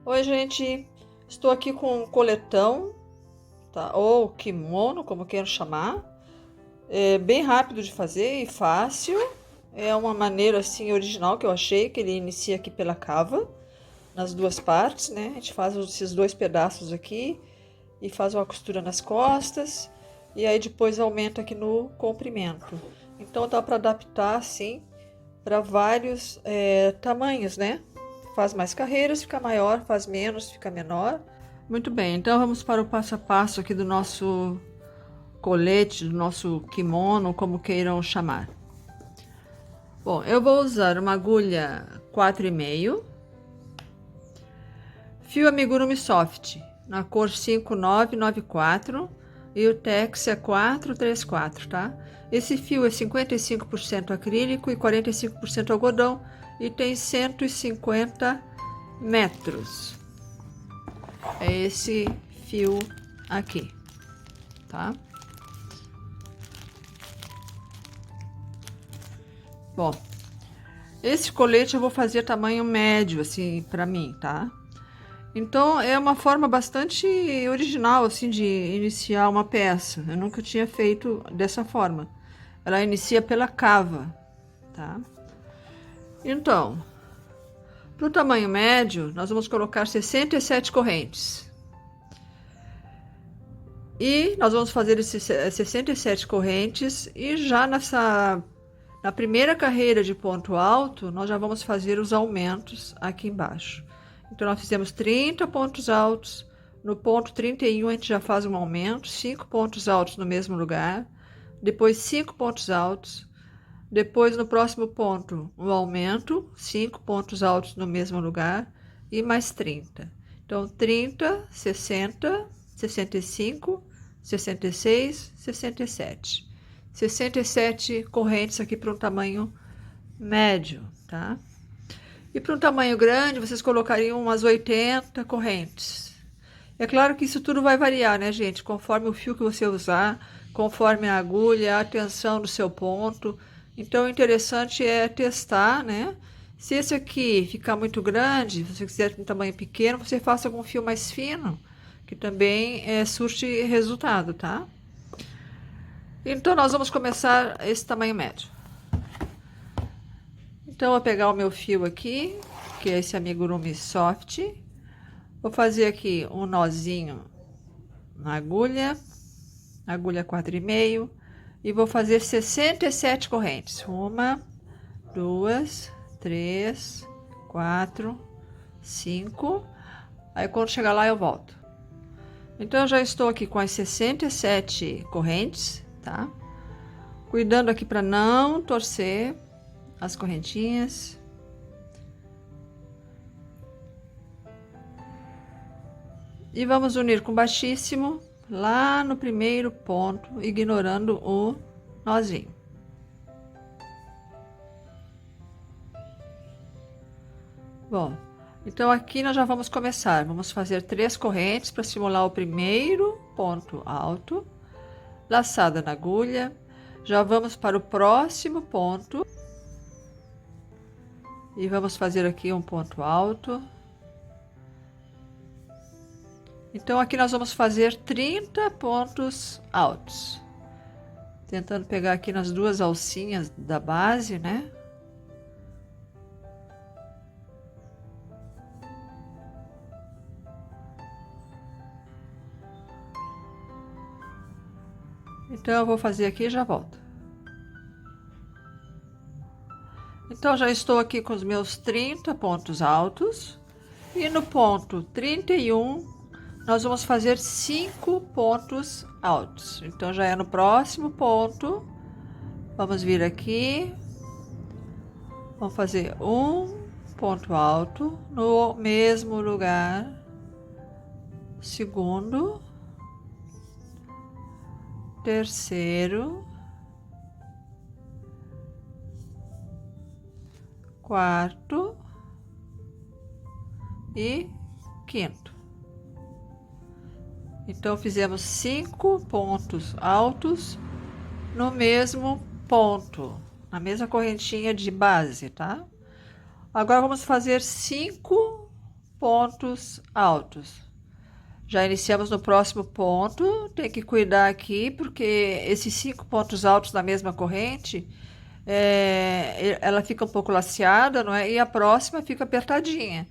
Oi, gente. Estou aqui com um coletão, tá? Ou kimono, como queiram chamar. É bem rápido de fazer e fácil. É uma maneira assim original que eu achei, que ele inicia aqui pela cava, nas duas partes, né? A gente faz esses dois pedaços aqui e faz uma costura nas costas e aí depois aumenta aqui no comprimento. Então dá para adaptar assim para vários tamanhos, né? Faz mais carreiras, fica maior, faz menos, fica menor. Muito bem, então vamos para o passo a passo aqui do nosso colete, do nosso kimono, como queiram chamar. Bom, eu vou usar uma agulha 4,5, fio amigurumi soft, na cor 5994 e o tex é 434, tá? Esse fio é 55% acrílico e 45% algodão e tem 150 metros. É esse fio aqui, tá? Bom, esse colete eu vou fazer tamanho médio, assim, pra mim, tá? Então, é uma forma bastante original, assim, de iniciar uma peça. Eu nunca tinha feito dessa forma. Ela inicia pela cava, tá? Então, para o tamanho médio, nós vamos colocar 67 correntes. E nós vamos fazer esses 67 correntes e já na primeira carreira de ponto alto, nós já vamos fazer os aumentos aqui embaixo. Então, nós fizemos 30 pontos altos. No ponto 31, a gente já faz um aumento, 5 pontos altos no mesmo lugar. Depois, 5 pontos altos. Depois, no próximo ponto, um aumento, 5 pontos altos no mesmo lugar. E mais 30. Então, 30, 60, 65, 66, 67. 67 correntes aqui para um tamanho médio, tá? E para um tamanho grande, vocês colocariam umas 80 correntes. É claro que isso tudo vai variar, né, gente? Conforme o fio que você usar, conforme a agulha, a tensão do seu ponto. Então, o interessante é testar, né? Se esse aqui ficar muito grande, se você quiser um tamanho pequeno, você faça com um fio mais fino, que também surte resultado, tá? Então, nós vamos começar esse tamanho médio. Então, eu vou pegar o meu fio aqui, que é esse amigurumi soft. Vou fazer aqui um nozinho na agulha 4,5, e vou fazer 67 correntes. 1, 2, 3, 4, 5. Aí, quando chegar lá, eu volto. Então, eu já estou aqui com as 67 correntes, tá? Cuidando aqui para não torcer as correntinhas. E vamos unir com baixíssimo lá no primeiro ponto, ignorando o nozinho. Bom, então aqui nós já vamos começar. Vamos fazer 3 correntes para simular o primeiro ponto alto, laçada na agulha. Já vamos para o próximo ponto e vamos fazer aqui um ponto alto. Então, aqui nós vamos fazer 30 pontos altos. Tentando pegar aqui nas duas alcinhas da base, né? Então, eu vou fazer aqui e já volto. Então, já estou aqui com os meus 30 pontos altos. E no ponto 31, nós vamos fazer 5 pontos altos. Então, já é no próximo ponto. Vamos vir aqui. Vamos fazer um ponto alto no mesmo lugar. Segundo. Terceiro. Quarto. E quinto. Então, fizemos 5 pontos altos no mesmo ponto, na mesma correntinha de base, tá? Agora, vamos fazer 5 pontos altos. Já iniciamos no próximo ponto, tem que cuidar aqui, porque esses 5 pontos altos na mesma corrente, ela fica um pouco laceada, não é? E a próxima fica apertadinha.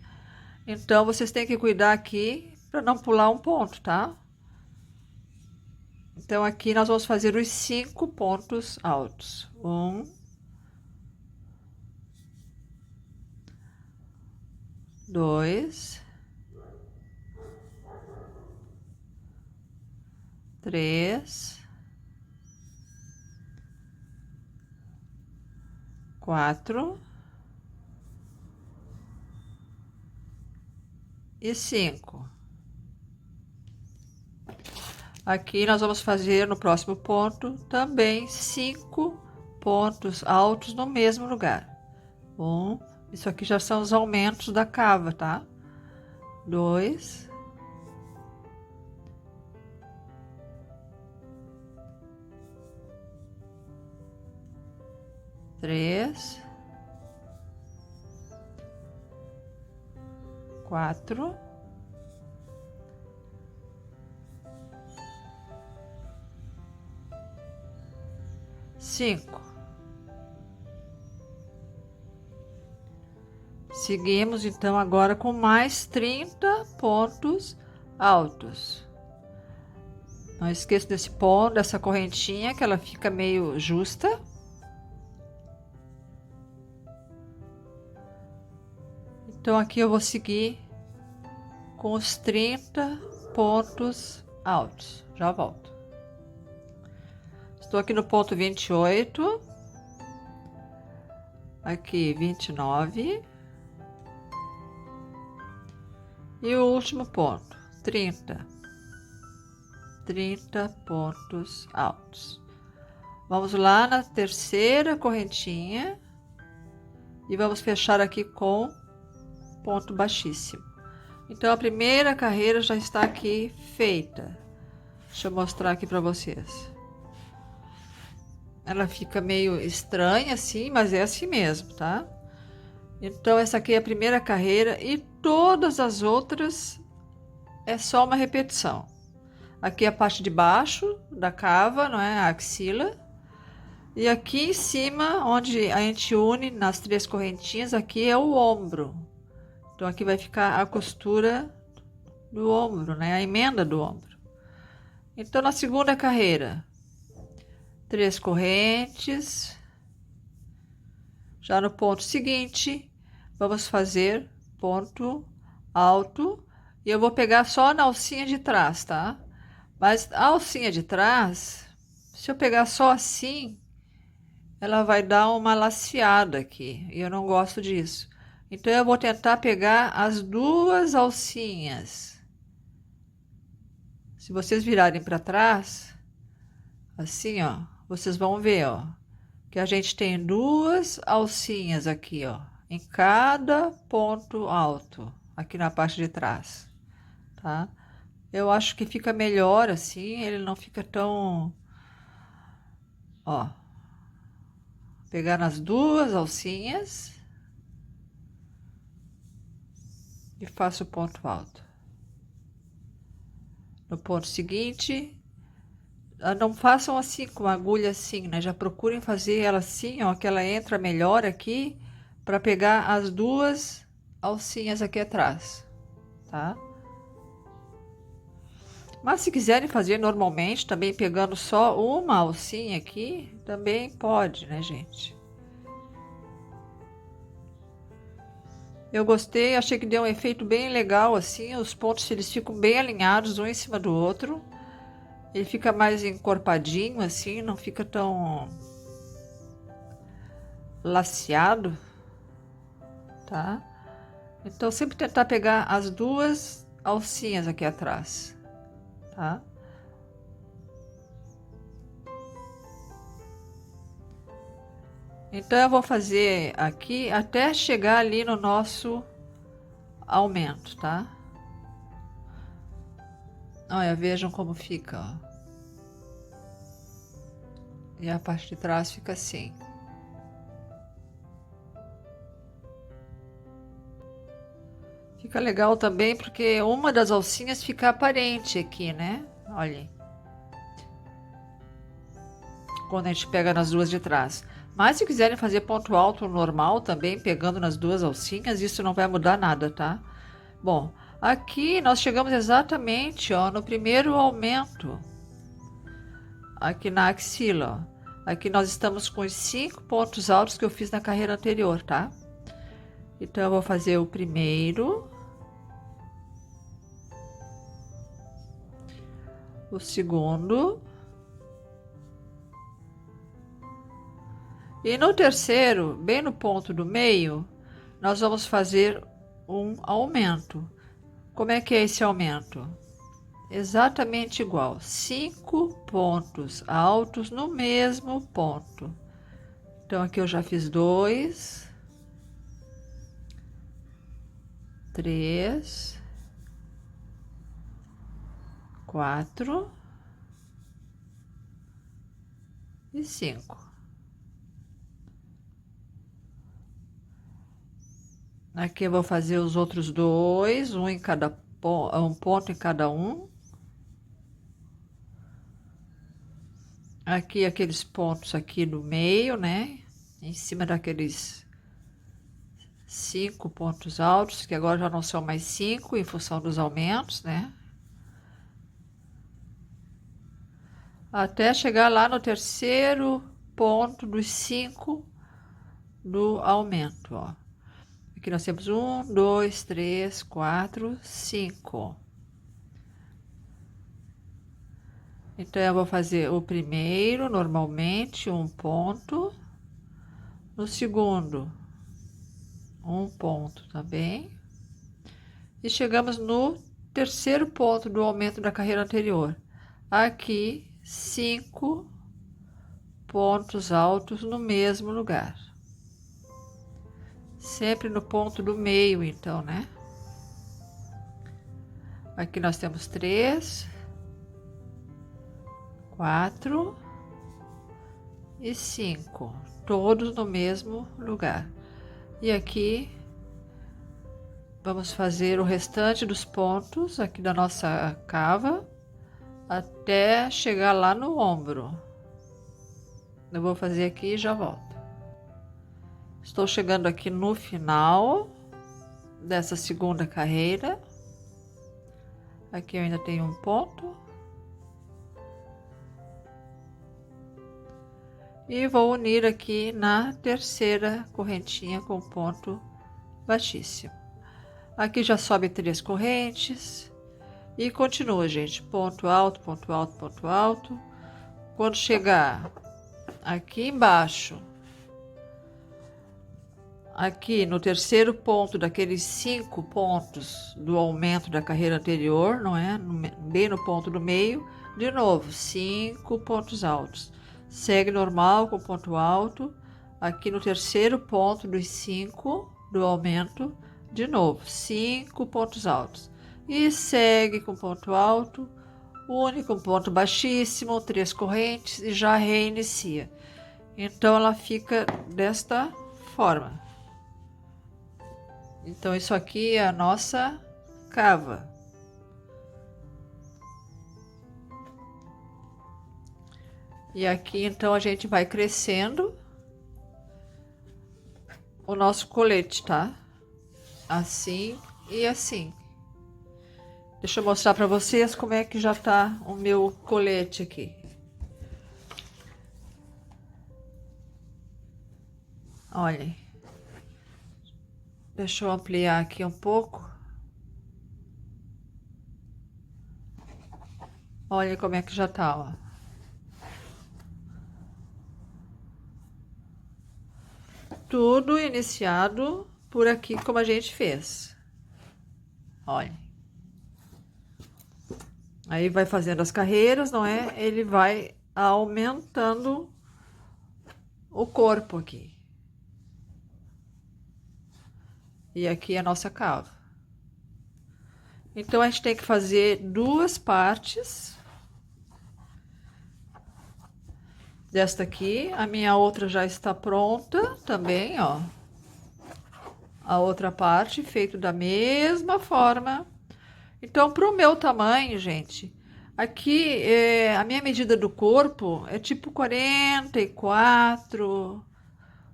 Então, vocês têm que cuidar aqui para não pular um ponto, tá? Então, aqui nós vamos fazer os 5 pontos altos. 1, 2, 3, 4 e 5. Aqui nós vamos fazer no próximo ponto também 5 pontos altos no mesmo lugar. Isso aqui já são os aumentos da cava, tá? 2, 3, 4, 5. Seguimos então agora com mais 30 pontos altos. Não esqueça desse ponto, dessa correntinha, que ela fica meio justa. Então aqui eu vou seguir com os 30 pontos altos. Já volto. Estou aqui no ponto 28. Aqui 29. E o último ponto, 30. 30 pontos altos. Vamos lá na terceira correntinha e vamos fechar aqui com ponto baixíssimo. Então a primeira carreira já está aqui feita. Deixa eu mostrar aqui para vocês. Ela fica meio estranha assim, mas é assim mesmo, tá? Então essa aqui é a primeira carreira e todas as outras é só uma repetição. Aqui é a parte de baixo da cava, não é? A axila. E aqui em cima, onde a gente une nas 3 correntinhas, aqui é o ombro. Então aqui vai ficar a costura do ombro, né? A emenda do ombro. Então na segunda carreira, 3 correntes. Já no ponto seguinte, vamos fazer ponto alto. E eu vou pegar só na alcinha de trás, tá? Mas a alcinha de trás, se eu pegar só assim, ela vai dar uma laceada aqui. E eu não gosto disso. Então, eu vou tentar pegar as 2 alcinhas. Se vocês virarem para trás, assim, ó, vocês vão ver, ó, que a gente tem 2 alcinhas aqui, ó, em cada ponto alto, aqui na parte de trás, tá? Eu acho que fica melhor assim, ele não fica tão, ó, pegar nas 2 alcinhas e faço o ponto alto. No ponto seguinte, não façam assim com a agulha assim, né? Já procurem fazer ela assim, ó, que ela entra melhor aqui para pegar as 2 alcinhas aqui atrás, tá? Mas se quiserem fazer normalmente, também pegando só uma alcinha aqui, também pode, né, gente? Eu gostei, achei que deu um efeito bem legal assim, os pontos eles ficam bem alinhados um em cima do outro. Ele fica mais encorpadinho assim, não fica tão laceado, tá? Então sempre tentar pegar as 2 alcinhas aqui atrás, tá? Então eu vou fazer aqui até chegar ali no nosso aumento, tá? Olha, vejam como fica, ó. E a parte de trás fica assim. Fica legal também porque uma das alcinhas fica aparente aqui, né? Olha. Quando a gente pega nas duas de trás. Mas se quiserem fazer ponto alto normal também, pegando nas duas alcinhas, isso não vai mudar nada, tá? Bom, aqui nós chegamos exatamente, ó, no primeiro aumento. Aqui na axila, ó. Aqui nós estamos com os 5 pontos altos que eu fiz na carreira anterior, tá? Então eu vou fazer o primeiro, o segundo, e no terceiro, bem no ponto do meio, nós vamos fazer um aumento. Como é que é esse aumento? Exatamente igual, 5 pontos altos no mesmo ponto. Então aqui eu já fiz 2, 3, 4 e 5. Aqui eu vou fazer os outros dois, um ponto em cada um. Aqui aqueles pontos aqui no meio, né? Em cima daqueles 5 pontos altos, que agora já não são mais 5 em função dos aumentos, né? Até chegar lá no terceiro ponto dos 5 do aumento, ó. Aqui nós temos 1, 2, 3, 4, 5. Então, eu vou fazer o primeiro, normalmente, um ponto. No segundo, um ponto também. E chegamos no terceiro ponto do aumento da carreira anterior. Aqui, 5 pontos altos no mesmo lugar. Sempre no ponto do meio, então, né? Aqui nós temos 3, 4 e 5, todos no mesmo lugar. E aqui vamos fazer o restante dos pontos aqui da nossa cava até chegar lá no ombro. Eu vou fazer aqui e já volto. Estou chegando aqui no final dessa segunda carreira. Aqui eu ainda tenho um ponto. E vou unir aqui na terceira correntinha com ponto baixíssimo. Aqui já sobe 3 correntes. E continua, gente. Ponto alto, ponto alto, ponto alto. Quando chegar aqui embaixo, aqui no terceiro ponto daqueles 5 pontos do aumento da carreira anterior, não é? Bem no ponto do meio, de novo, 5 pontos altos. Segue normal com ponto alto. Aqui no terceiro ponto dos 5 do aumento, de novo, 5 pontos altos. E segue com ponto alto, une com ponto baixíssimo, 3 correntes e já reinicia. Então ela fica desta forma. Então isso aqui é a nossa cava. E aqui então a gente vai crescendo o nosso colete, tá? Assim e assim. Deixa eu mostrar para vocês como é que já tá o meu colete aqui. Olhem. Deixa eu ampliar aqui um pouco. Olha como é que já tá, ó. Tudo iniciado por aqui como a gente fez. Olha. Aí vai fazendo as carreiras, não é? Ele vai aumentando o corpo aqui. E aqui é a nossa cava. Então, a gente tem que fazer 2 partes desta aqui. A minha outra já está pronta também, ó. a outra parte feito da mesma forma. Então, para o meu tamanho, gente, aqui a minha medida do corpo é tipo 44,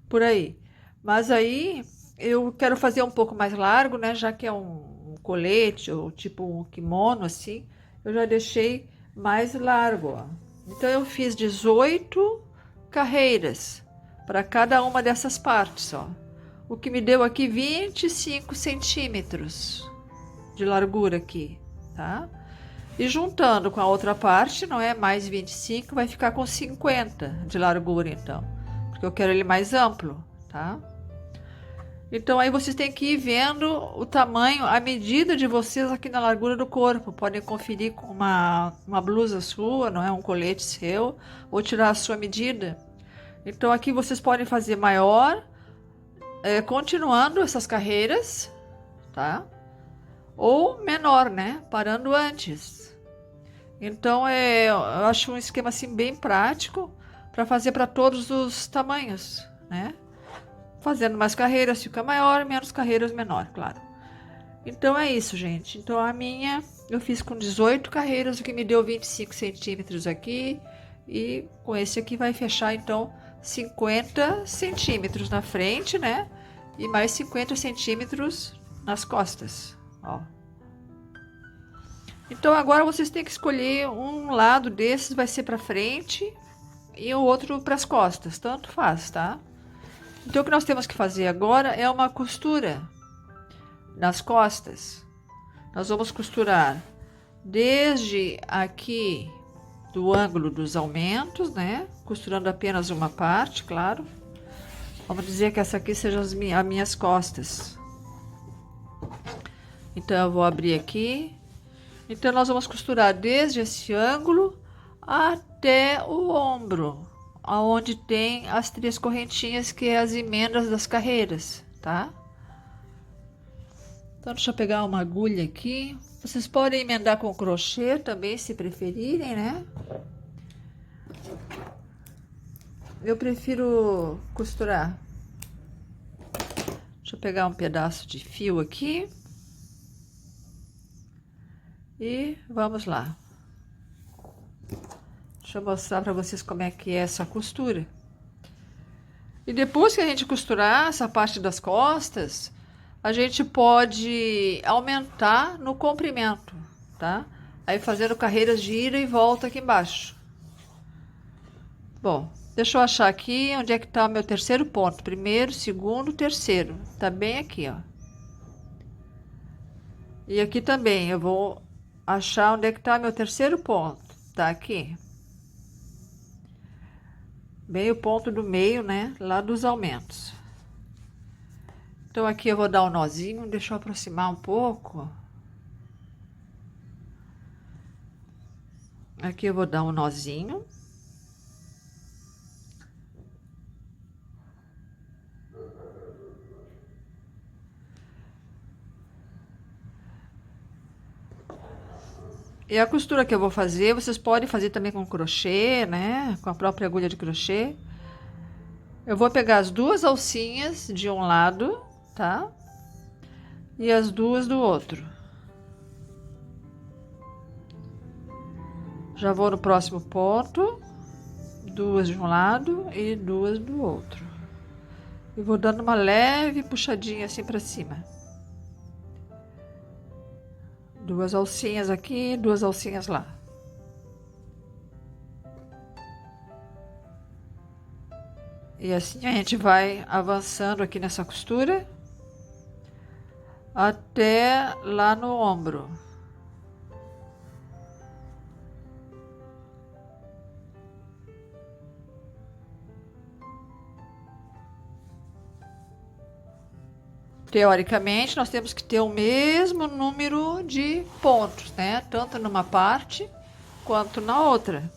por aí. Mas aí eu quero fazer um pouco mais largo, né? Já que é um colete ou tipo um kimono assim, eu já deixei mais largo, ó. Então eu fiz 18 carreiras para cada uma dessas partes, ó. O que me deu aqui 25 centímetros de largura aqui, tá? E juntando com a outra parte, não é mais 25, vai ficar com 50 de largura então, porque eu quero ele mais amplo, tá? Então aí vocês têm que ir vendo o tamanho, a medida de vocês aqui na largura do corpo. Podem conferir com uma blusa sua, não é? Um colete seu, ou tirar a sua medida. Então aqui vocês podem fazer maior, continuando essas carreiras, tá? Ou menor, né? Parando antes. Então eu acho um esquema assim bem prático para fazer para todos os tamanhos, né? Fazendo mais carreiras fica maior, menos carreiras menor, claro. Então é isso, gente. Então a minha eu fiz com 18 carreiras, o que me deu 25 centímetros aqui. E com esse aqui vai fechar então 50 centímetros na frente, né? E mais 50 centímetros nas costas, ó. Então agora vocês têm que escolher um lado desses vai ser para frente e o outro para as costas, tanto faz, tá? Então o que nós temos que fazer agora é uma costura nas costas. Nós vamos costurar desde aqui do ângulo dos aumentos, né? Costurando apenas uma parte, claro. Vamos dizer que essa aqui seja as minhas costas. Então eu vou abrir aqui. Então nós vamos costurar desde esse ângulo até o ombro, aonde tem as 3 correntinhas que é as emendas das carreiras, tá? Então deixa eu pegar uma agulha aqui. Vocês podem emendar com crochê também, se preferirem, né? Eu prefiro costurar. Deixa eu pegar um pedaço de fio aqui. E vamos lá. Deixa eu mostrar para vocês como é que é essa costura. E depois que a gente costurar essa parte das costas, a gente pode aumentar no comprimento, tá? Aí fazendo carreiras de ida e volta aqui embaixo. Bom, deixa eu achar aqui onde é que tá o meu terceiro ponto. Primeiro, segundo, terceiro. Tá bem aqui, ó. E aqui também eu vou achar onde é que tá meu terceiro ponto. Tá aqui. Bem o ponto do meio, né? Lá dos aumentos. Então aqui eu vou dar um nozinho, deixa eu aproximar um pouco. Aqui eu vou dar um nozinho. E a costura que eu vou fazer, vocês podem fazer também com crochê, né? Com a própria agulha de crochê. Eu vou pegar as 2 alcinhas de um lado, tá? E as 2 do outro. Já vou no próximo ponto. 2 de um lado e 2 do outro. E vou dando uma leve puxadinha assim pra cima. 2 alcinhas aqui, 2 alcinhas lá. E assim a gente vai avançando aqui nessa costura até lá no ombro. Teoricamente, nós temos que ter o mesmo número de pontos, né? Tanto numa parte quanto na outra.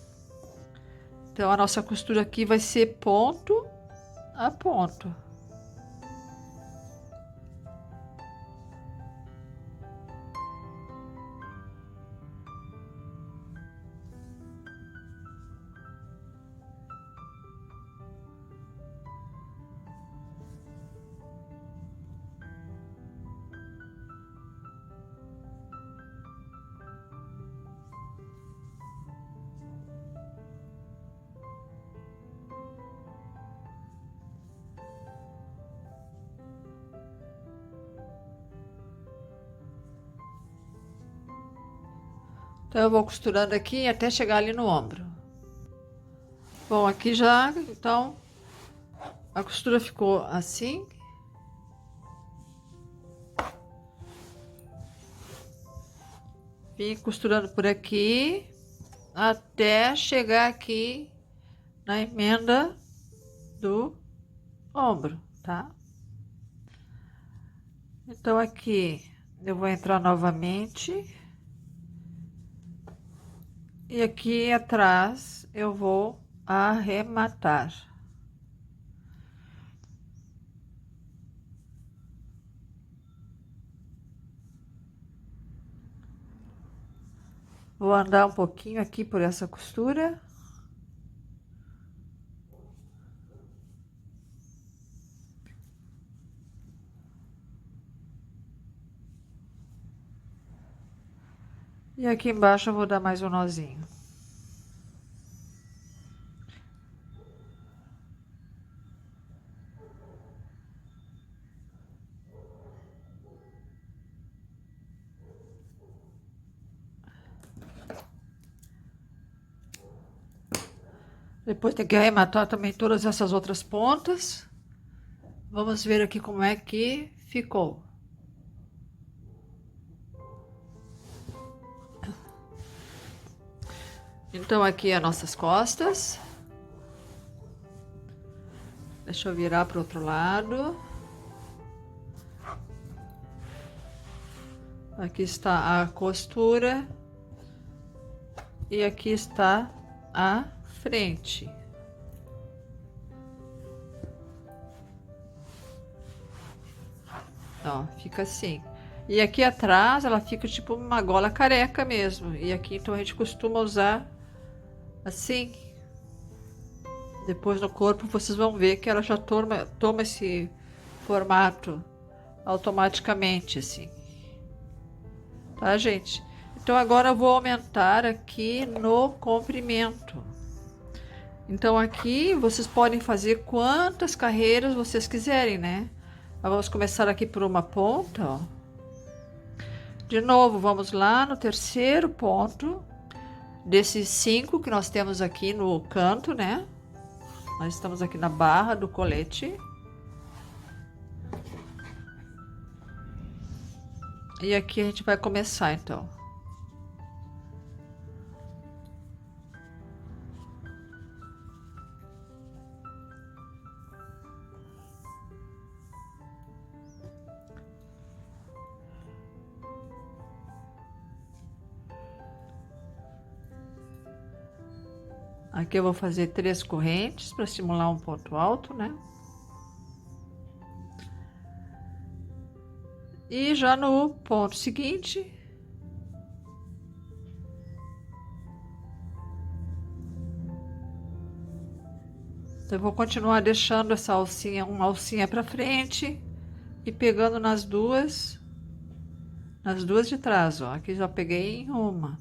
Então, a nossa costura aqui vai ser ponto a ponto. Então eu vou costurando aqui até chegar ali no ombro. Bom, aqui já, então, a costura ficou assim. Vim costurando por aqui até chegar aqui na emenda do ombro, tá? Então aqui eu vou entrar novamente e aqui atrás eu vou arrematar. Vou andar um pouquinho aqui por essa costura. E aqui embaixo eu vou dar mais um nozinho. Depois tem que arrematar também todas essas outras pontas. Vamos ver aqui como é que ficou. Então aqui as nossas costas. Deixa eu virar para o outro lado. Aqui está a costura. E aqui está a frente. Ó, fica assim. E aqui atrás ela fica tipo uma gola careca mesmo. E aqui então a gente costuma usar assim. Depois no corpo vocês vão ver que ela já toma esse formato automaticamente assim. Tá, gente? Então agora eu vou aumentar aqui no comprimento. Então aqui vocês podem fazer quantas carreiras vocês quiserem, né? Nós vamos começar aqui por uma ponta, ó. De novo, vamos lá no terceiro ponto desses 5 que nós temos aqui no canto, né? Nós estamos aqui na barra do colete. E aqui a gente vai começar, então. Aqui eu vou fazer 3 correntes para simular um ponto alto, né? E já no ponto seguinte, eu vou continuar deixando essa alcinha, uma alcinha para frente e pegando nas duas de trás, ó. Aqui já peguei em uma.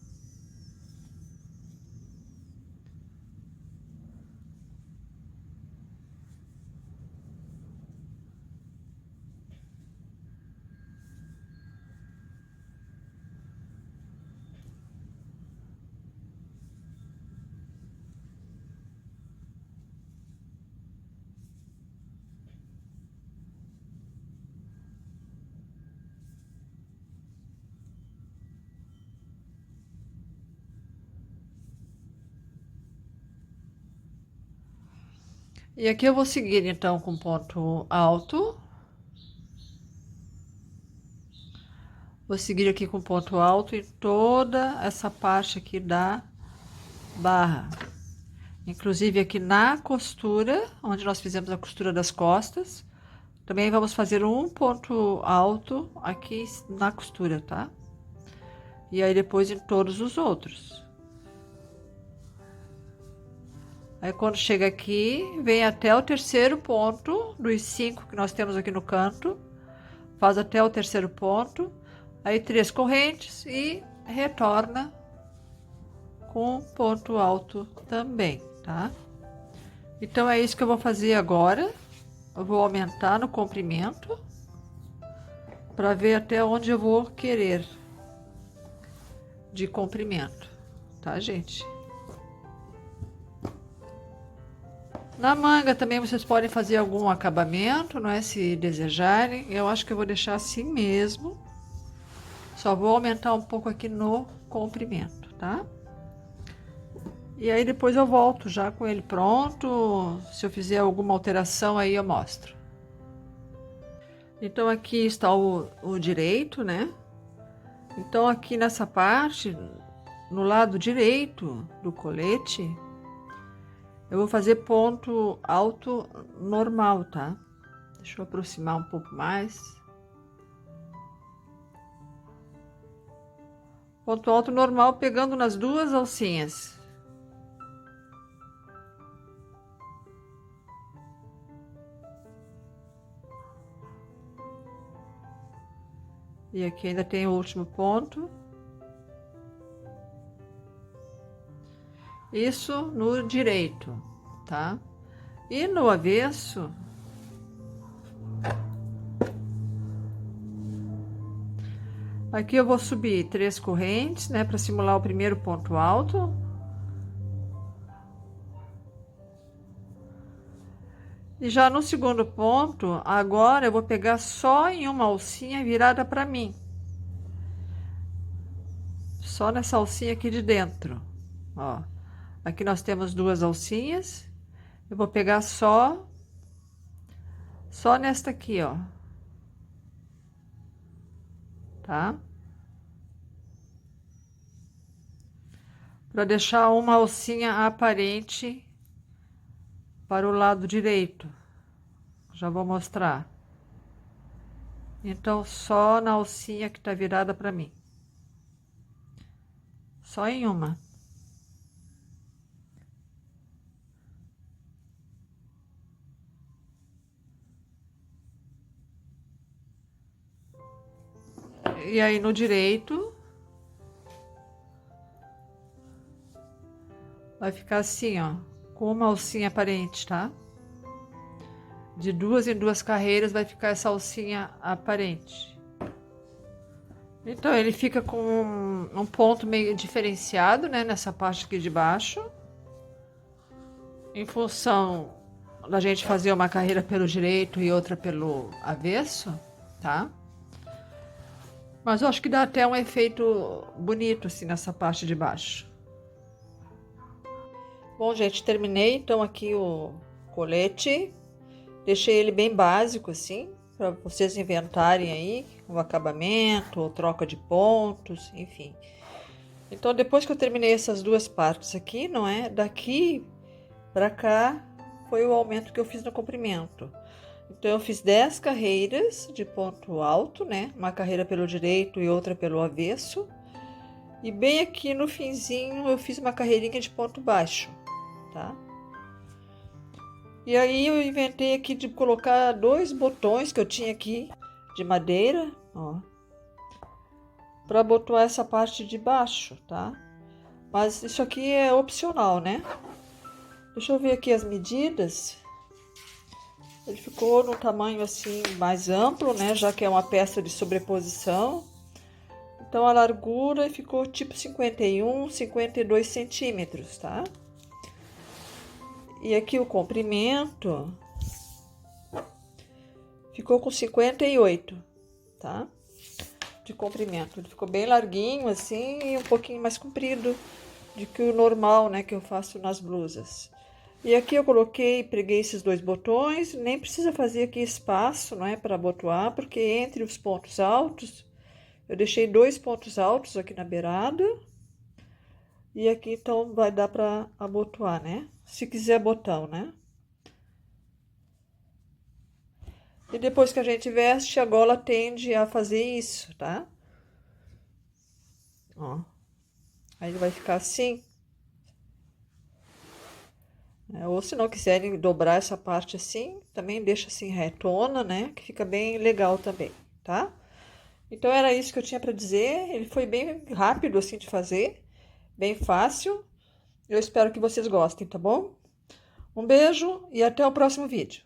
E aqui eu vou seguir então com ponto alto. Vou seguir aqui com ponto alto em toda essa parte aqui da barra. Inclusive aqui na costura, onde nós fizemos a costura das costas, também vamos fazer um ponto alto aqui na costura, tá? E aí depois em todos os outros. Aí quando chega aqui, vem até o terceiro ponto dos 5 que nós temos aqui no canto. Faz até o terceiro ponto, aí 3 correntes e retorna com ponto alto também, tá? Então é isso que eu vou fazer agora. Eu vou aumentar no comprimento para ver até onde eu vou querer. de comprimento, tá, gente? Na manga também vocês podem fazer algum acabamento, não é? Se desejarem. Eu acho que eu vou deixar assim mesmo. Só vou aumentar um pouco aqui no comprimento, tá? E aí depois eu volto já com ele pronto. Se eu fizer alguma alteração aí eu mostro. Então aqui está o direito, né? Então aqui nessa parte, no lado direito do colete, eu vou fazer ponto alto normal, tá? Deixa eu aproximar um pouco mais. Ponto alto normal pegando nas duas alcinhas. E aqui ainda tem o último ponto. Isso no direito, tá? E no avesso, aqui eu vou subir 3 correntes, né, para simular o primeiro ponto alto. E já no segundo ponto, agora eu vou pegar só em uma alcinha virada para mim. Só nessa alcinha aqui de dentro, ó. Aqui nós temos duas alcinhas. Eu vou pegar só nesta aqui, ó. Tá? Para deixar uma alcinha aparente para o lado direito. Já vou mostrar. Então, só na alcinha que tá virada para mim. Só em uma. E aí no direito vai ficar assim, ó, com uma alcinha aparente, tá? De 2 em 2 carreiras vai ficar essa alcinha aparente. Então ele fica com um ponto meio diferenciado, né, nessa parte aqui de baixo. Em função da gente fazer uma carreira pelo direito e outra pelo avesso, tá? Mas eu acho que dá até um efeito bonito assim nessa parte de baixo. Bom, gente, terminei então aqui o colete. Deixei ele bem básico assim, para vocês inventarem aí o acabamento, ou troca de pontos, enfim. Então, depois que eu terminei essas duas partes aqui, não é? Daqui para cá foi o aumento que eu fiz no comprimento. Então, eu fiz 10 carreiras de ponto alto, né? Uma carreira pelo direito e outra pelo avesso. E bem aqui no finzinho eu fiz uma carreirinha de ponto baixo, tá? E aí eu inventei aqui de colocar 2 botões que eu tinha aqui de madeira, ó, para abotoar essa parte de baixo, tá? Mas isso aqui é opcional, né? Deixa eu ver aqui as medidas. Ele ficou no tamanho assim mais amplo, né? Já que é uma peça de sobreposição. Então a largura ficou tipo 51, 52 centímetros, tá? E aqui o comprimento ficou com 58, tá? De comprimento. Ele ficou bem larguinho assim e um pouquinho mais comprido do que o normal, né? Que eu faço nas blusas. E aqui eu coloquei, preguei esses 2 botões. Nem precisa fazer aqui espaço, não é? Para abotoar, porque entre os pontos altos, eu deixei 2 pontos altos aqui na beirada. E aqui, então, vai dar para abotoar, né? Se quiser botão, né? E depois que a gente veste, a gola tende a fazer isso, tá? Ó. Aí ele vai ficar assim. Ou se não quiserem dobrar essa parte assim, também deixa assim retona, né? Que fica bem legal também, tá? Então, era isso que eu tinha para dizer. Ele foi bem rápido, assim, de fazer. Bem fácil. Eu espero que vocês gostem, tá bom? Um beijo e até o próximo vídeo.